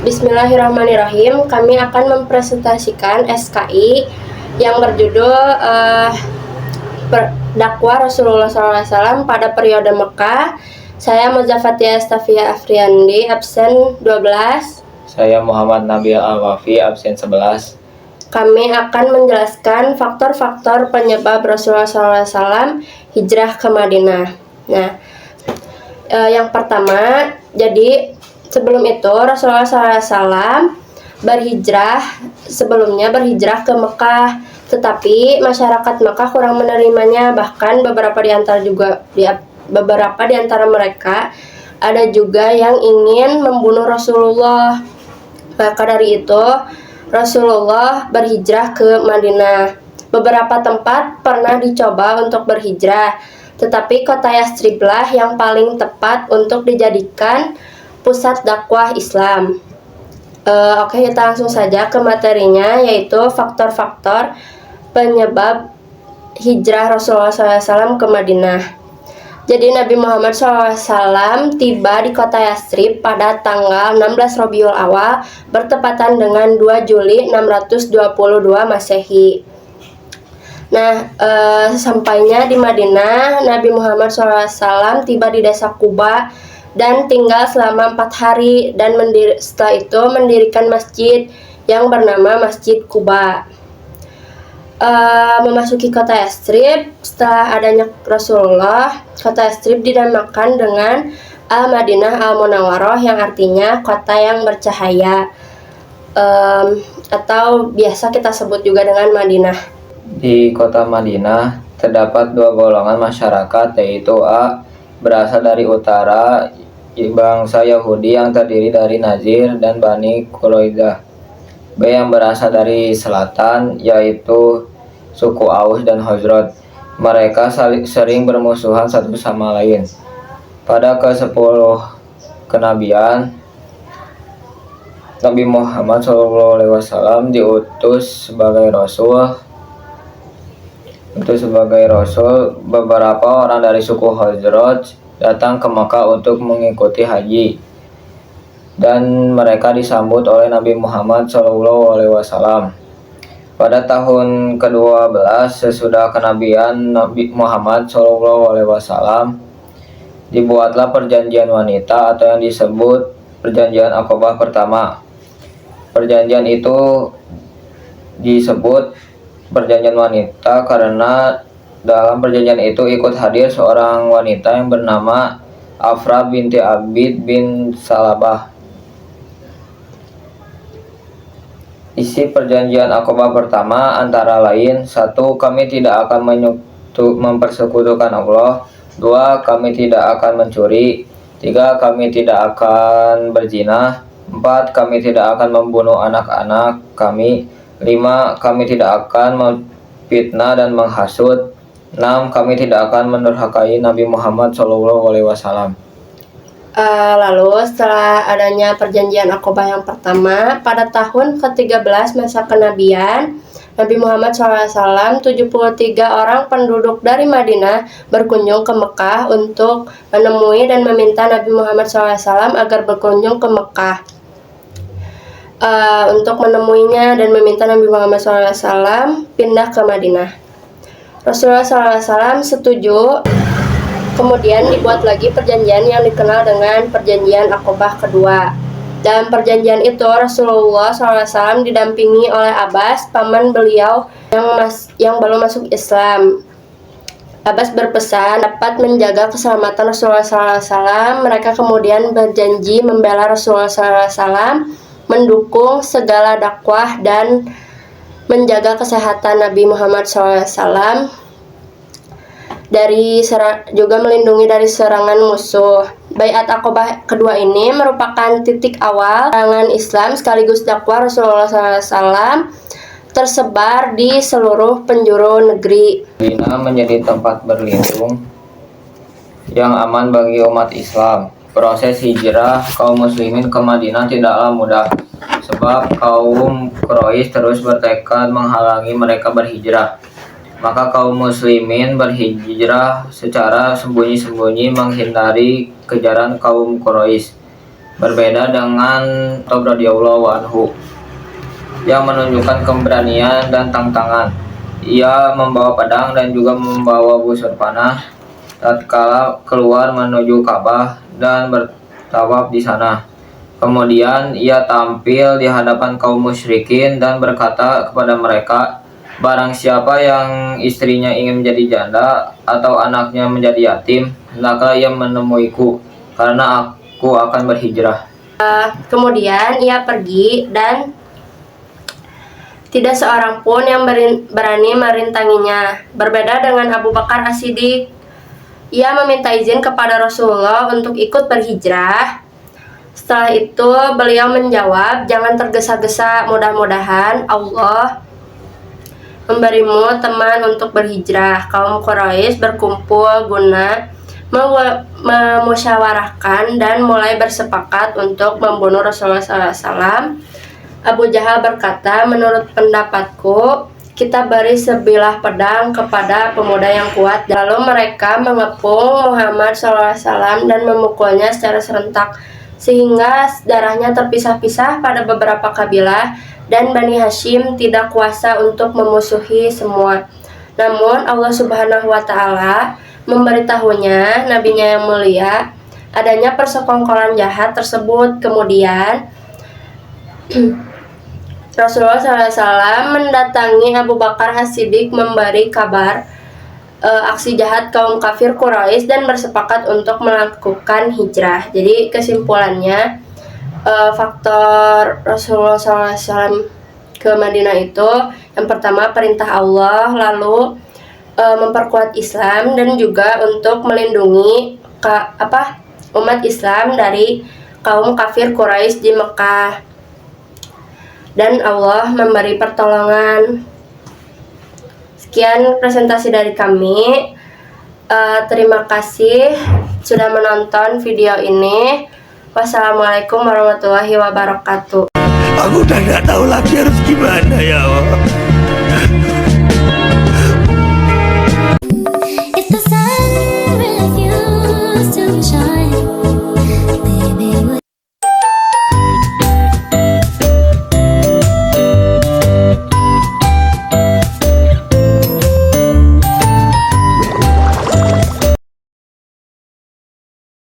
Bismillahirrahmanirrahim. Kami akan mempresentasikan SKI yang berjudul dakwah Rasulullah SAW pada periode Mekah. Saya Muzafatia Stafia Afriandi, absen 12. Saya Muhammad Nabil Al-Wafi, absen 11. Kami akan menjelaskan faktor-faktor penyebab Rasulullah SAW hijrah ke Madinah. Nah, yang pertama, jadi sebelum itu Rasulullah SAW sebelumnya berhijrah ke Mekah, tetapi masyarakat Mekah kurang menerimanya. Bahkan beberapa di antara mereka ada juga yang ingin membunuh Rasulullah. Maka dari itu Rasulullah berhijrah ke Madinah. Beberapa tempat pernah dicoba untuk berhijrah, tetapi kota Yatsriblah yang paling tepat untuk dijadikan pusat dakwah Islam. Oke, kita langsung saja ke materinya, yaitu faktor-faktor penyebab hijrah Rasulullah SAW ke Madinah. Jadi Nabi Muhammad SAW tiba di kota Yatsrib pada tanggal 16 Rabiul Awal bertepatan dengan 2 Juli 622 Masehi. Nah, sesampainya di Madinah, Nabi Muhammad SAW tiba di desa Quba dan tinggal selama 4 hari dan setelah itu mendirikan masjid yang bernama Masjid Quba. Memasuki kota Yatsrib, setelah adanya Rasulullah, kota Yatsrib dinamakan dengan Al-Madinah Al-Munawwaroh, yang artinya kota yang bercahaya, atau biasa kita sebut juga dengan Madinah. Di kota Madinah terdapat 2 golongan masyarakat, yaitu A. Berasal dari utara, bangsa Yahudi yang terdiri dari Najir dan Bani Quraidah. B. Yang berasal dari selatan, yaitu suku Aus dan Khazraj. Mereka sering bermusuhan satu sama lain. Pada ke-10 kenabian, Nabi Muhammad SAW diutus sebagai Rasul. Beberapa orang dari suku Khazraj datang ke Makkah untuk mengikuti haji, dan mereka disambut oleh Nabi Muhammad SAW. Pada tahun ke-12 sesudah kenabian Nabi Muhammad SAW, dibuatlah perjanjian wanita atau yang disebut Perjanjian Aqabah pertama. Perjanjian itu disebut Perjanjian wanita karena dalam perjanjian itu ikut hadir seorang wanita yang bernama Afra binti Abid bin Salabah. Isi perjanjian Aqabah pertama antara lain: 1. Kami tidak akan mempersekutukan Allah. 2. Kami tidak akan mencuri. 3. Kami tidak akan berzina. 4. Kami tidak akan membunuh anak-anak kami. 5. Kami tidak akan memfitnah dan menghasut. 6. Kami tidak akan mendurhakai Nabi Muhammad SAW. Lalu setelah adanya perjanjian Aqabah yang pertama, pada tahun ke-13 masa kenabian, Nabi Muhammad SAW 73 orang penduduk dari Madinah berkunjung ke Mekah untuk menemui dan meminta Nabi Muhammad SAW agar berkunjung ke Mekah. Untuk menemuinya dan meminta Nabi Muhammad SAW pindah ke Madinah. Rasulullah SAW setuju. Kemudian dibuat lagi perjanjian yang dikenal dengan perjanjian Aqabah kedua. Dalam perjanjian itu Rasulullah SAW didampingi oleh Abbas, paman beliau yang belum masuk Islam. Abbas berpesan dapat menjaga keselamatan Rasulullah SAW. Mereka kemudian berjanji membela Rasulullah SAW, mendukung segala dakwah dan menjaga kesehatan Nabi Muhammad SAW, juga melindungi dari serangan musuh. Baiat Aqabah kedua ini merupakan titik awal serangan Islam sekaligus dakwah Rasulullah SAW tersebar di seluruh penjuru negeri. Madinah menjadi tempat berlindung yang aman bagi umat Islam. Proses hijrah kaum muslimin ke Madinah tidaklah mudah, sebab kaum Quraisy terus bertekad menghalangi mereka berhijrah. Maka kaum muslimin berhijrah secara sembunyi-sembunyi menghindari kejaran kaum Quraisy. Berbeda dengan radhiyallahu anhu yang menunjukkan keberanian dan tantangan. Ia membawa pedang dan juga membawa busur panah tatkala keluar menuju Ka'bah dan bertawaf di sana. Kemudian ia tampil di hadapan kaum musyrikin dan berkata kepada mereka, "Barang siapa yang istrinya ingin menjadi janda atau anaknya menjadi yatim, hendaklah ia menemuiku, karena aku akan berhijrah." Kemudian ia pergi dan tidak seorang pun yang berani merintanginya. Berbeda dengan Abu Bakar As-Siddiq, ia meminta izin kepada Rasulullah untuk ikut berhijrah. Setelah itu beliau menjawab, "Jangan tergesa-gesa, mudah-mudahan Allah memberimu teman untuk berhijrah." Kaum Quraisy berkumpul guna memusyawarahkan dan mulai bersepakat untuk membunuh Rasulullah SAW. Abu Jahal berkata, "Menurut pendapatku, kita beri sebilah pedang kepada pemuda yang kuat." Lalu mereka mengepung Muhammad SAW dan memukulnya secara serentak, sehingga darahnya terpisah-pisah pada beberapa kabilah, dan Bani Hashim tidak kuasa untuk memusuhi semua. Namun Allah Subhanahu wa Ta'ala memberitahunya, nabinya yang mulia, adanya persekongkolan jahat tersebut. Kemudian Rasulullah SAW mendatangi Abu Bakar As-Siddiq memberi kabar aksi jahat kaum kafir Quraisy dan bersepakat untuk melakukan hijrah. Jadi kesimpulannya, faktor Rasulullah SAW ke Madinah itu yang pertama perintah Allah, lalu memperkuat Islam, dan juga untuk melindungi umat Islam dari kaum kafir Quraisy di Mekah, dan Allah memberi pertolongan. Sekian presentasi dari kami. Terima kasih sudah menonton video ini. Wassalamualaikum warahmatullahi wabarakatuh. Aku udah gak tahu lagi harus gimana ya Allah.